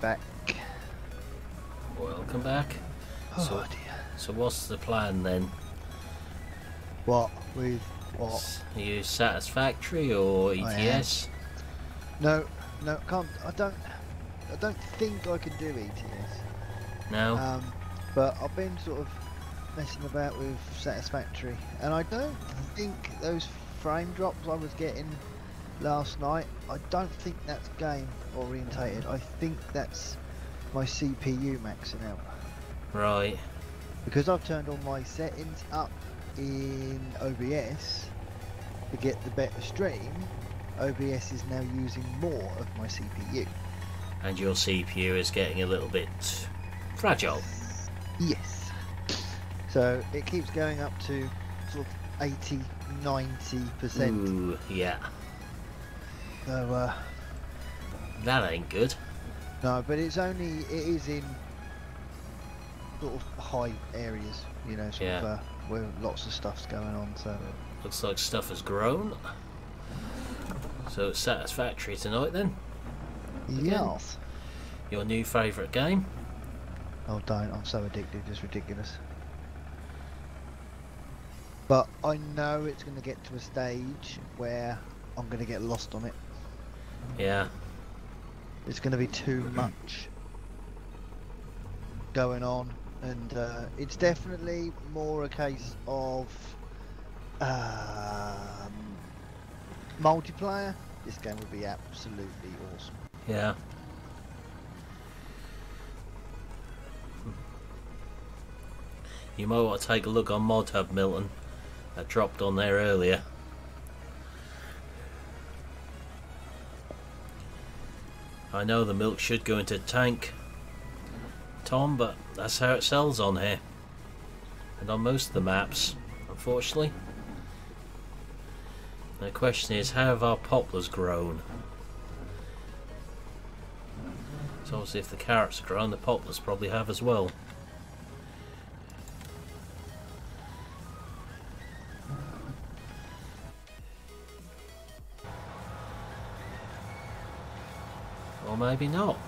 Back. Welcome back. Oh dear. So what's the plan then? What with what? Are you satisfactory or ETS? No, can't. I don't think I can do ETS. No. But I've been sort of messing about with satisfactory, and I don't think those frame drops I was getting last night, I don't think that's game orientated. I think that's my CPU maxing out. Right. Because I've turned all my settings up in OBS to get the better stream, OBS is now using more of my CPU. And your CPU is getting a little bit fragile. Yes. So it keeps going up to sort of 80-90%. Ooh, yeah. So that ain't good. no, but it is in sort of high areas, you know, sort of where lots of stuff's going on. So looks like stuff has grown. So it's satisfactory tonight then. yes. Your new favourite game? Oh, don't! I'm so addicted, it's ridiculous. But I know it's going to get to a stage where I'm going to get lost on it. Yeah. It's going to be too much going on, and it's definitely more a case of multiplayer. This game would be absolutely awesome. Yeah. You might want to take a look on Mod Hub, Milton. That dropped on there earlier. I know the milk should go into the tank, Tom, but that's how it sells on here. And on most of the maps, unfortunately. The question is, how have our poplars grown? So obviously if the carrots have grown, the poplars probably have as well. Or maybe not.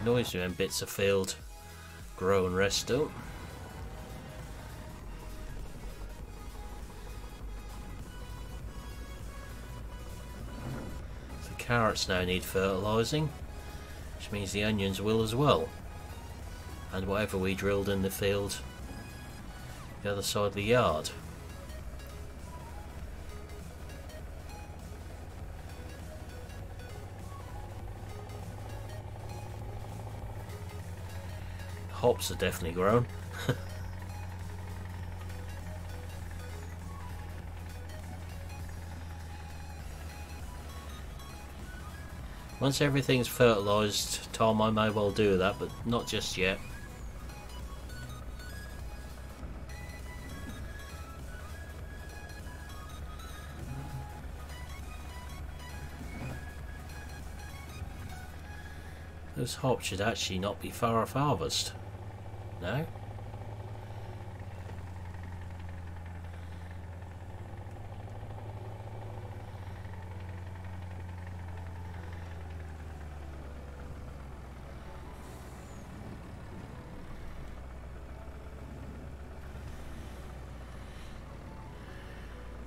Noise when bits of field grow and rest don't. The carrots now need fertilising, which means the onions will as well. And whatever we drilled in the field the other side of the yard. Hops are definitely grown. Once everything's fertilised, Tom, I may well do that, but not just yet. Those hops should actually not be far off harvest. No?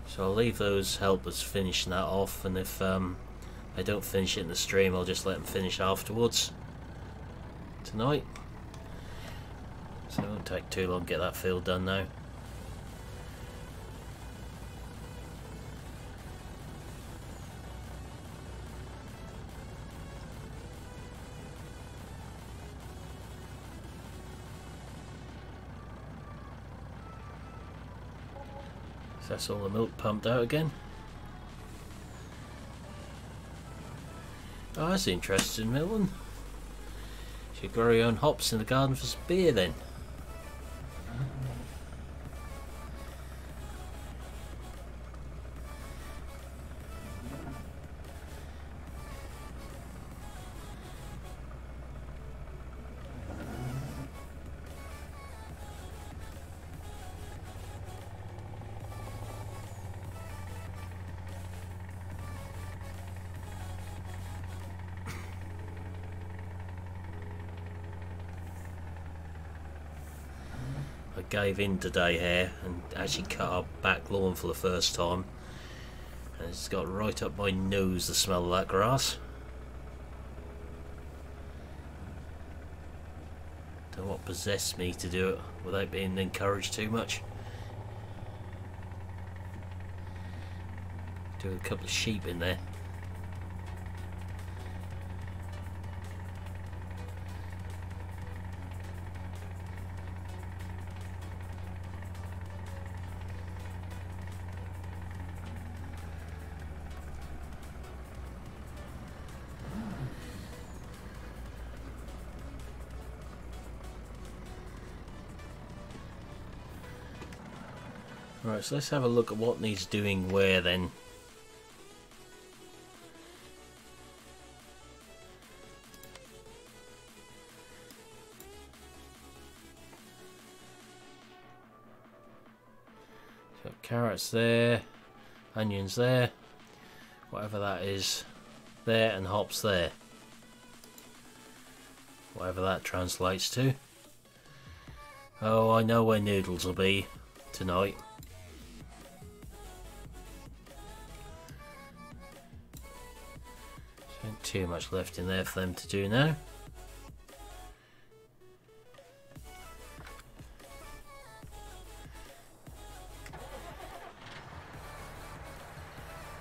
So I'll leave those helpers finishing that off, and if I don't finish it in the stream, I'll just let them finish afterwards tonight. So it won't take too long to get that field done now. So that's all the milk pumped out again. Oh, that's interesting, Milton. You grow your own hops in the garden for beer then. I gave in today here and actually cut our back lawn for the first time, and it's got right up my nose the smell of that grass. Don't know what possessed me to do it without being encouraged too much. Do a couple of sheep in there. Right, so let's have a look at what needs doing where then. So carrots there, onions there, whatever that is there, and hops there. Whatever that translates to. Oh, I know where noodles will be tonight. Too much left in there for them to do now.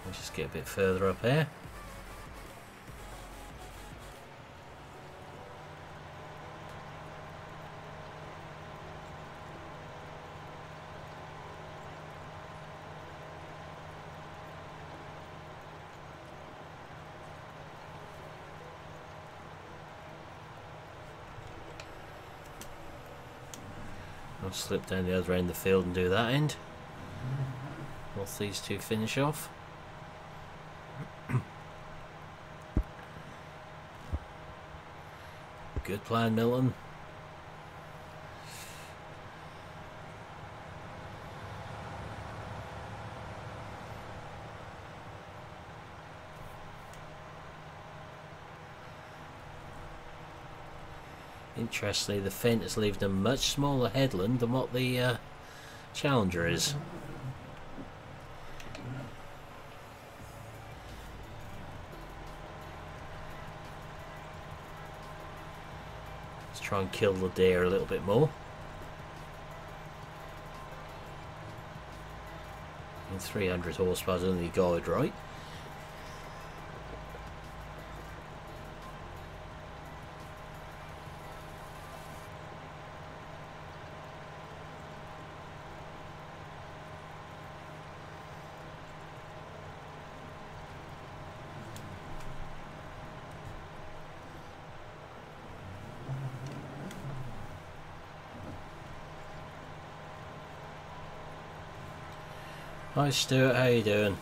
We'll just get a bit further up here. I'll slip down the other end of the field and do that end. Whilst these two finish off. Good plan, Milton. Interestingly, the Fent is leaving a much smaller headland than what the Challenger is. Let's try and kill the deer a little bit more. In 300 horsepower is only guide, right? Hi Stuart, how you doing?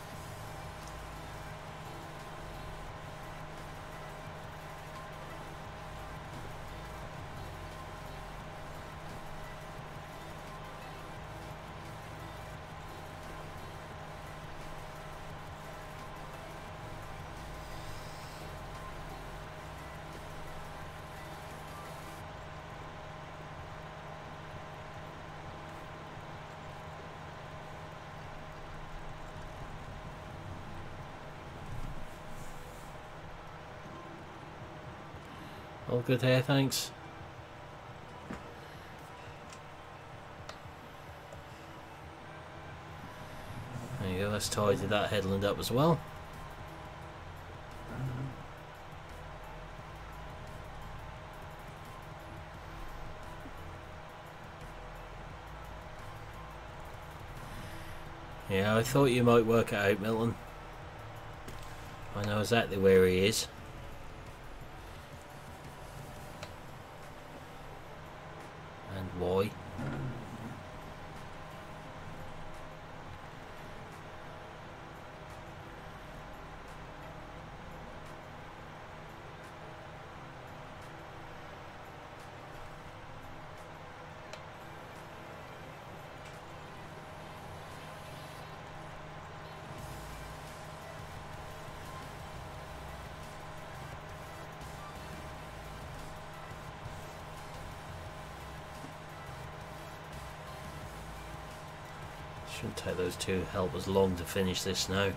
All good here, thanks. There you go, let's tidy that headland up as well. Yeah, I thought you might work it out, Milton. I know exactly where he is. And why. Shouldn't take those two helpers long to finish this now.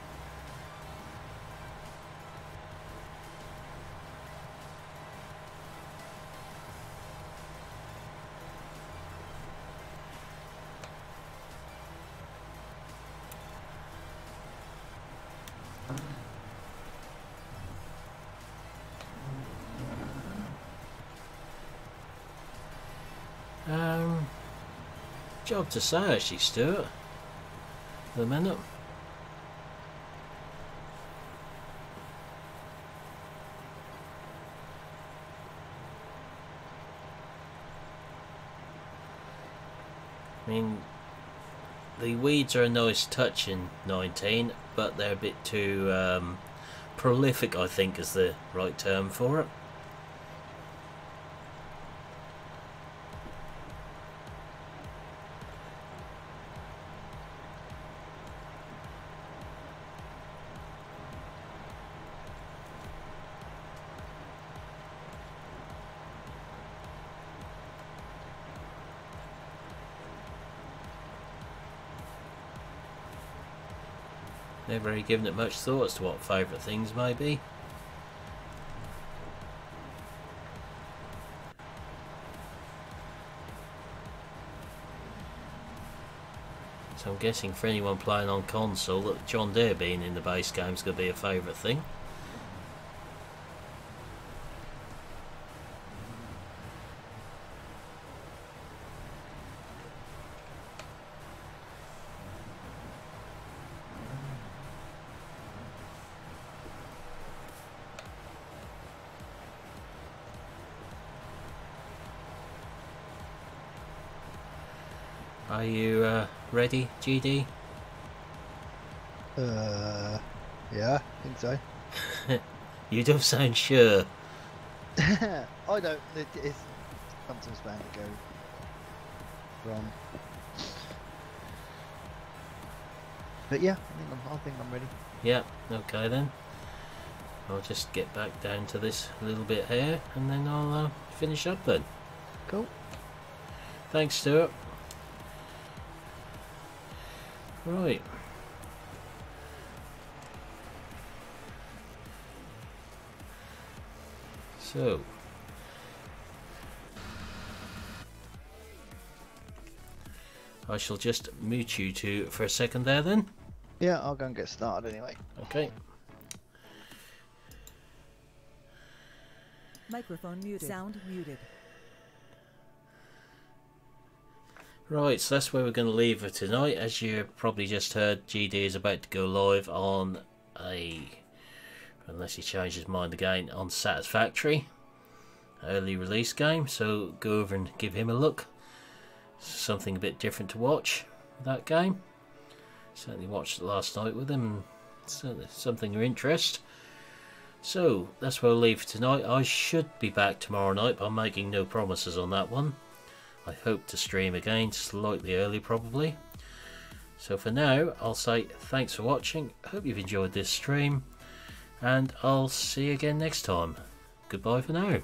Job to say actually, Stuart. The minute. I mean, the weeds are a nice touch in 19, but they're a bit too prolific, I think is the right term for it. Never really given it much thought as to what favourite things may be. So I'm guessing for anyone playing on console that John Deere being in the base game is going to be a favourite thing. Are you ready, GD? Yeah, I think so. You don't sound sure. I don't. It's sometimes bound to go wrong. But yeah, I think I'm ready. Yeah, okay then. I'll just get back down to this little bit here and then I'll finish up then. Cool. Thanks, Stuart. Right. So. I shall just mute you two for a second there then. Yeah, I'll go and get started anyway. Okay. Microphone muted. Sound muted. Right, so that's where we're going to leave it tonight. As you probably just heard, GD is about to go live on unless he changes his mind again, on Satisfactory early release game. So go over and give him a look. Something a bit different to watch with that game. Certainly watched it last night with him, and certainly something of interest. So that's where we'll leave it tonight. I should be back tomorrow night, but I'm making no promises on that one. I hope to stream again slightly early probably. So for now I'll say thanks for watching, hope you've enjoyed this stream, and I'll see you again next time. Goodbye for now.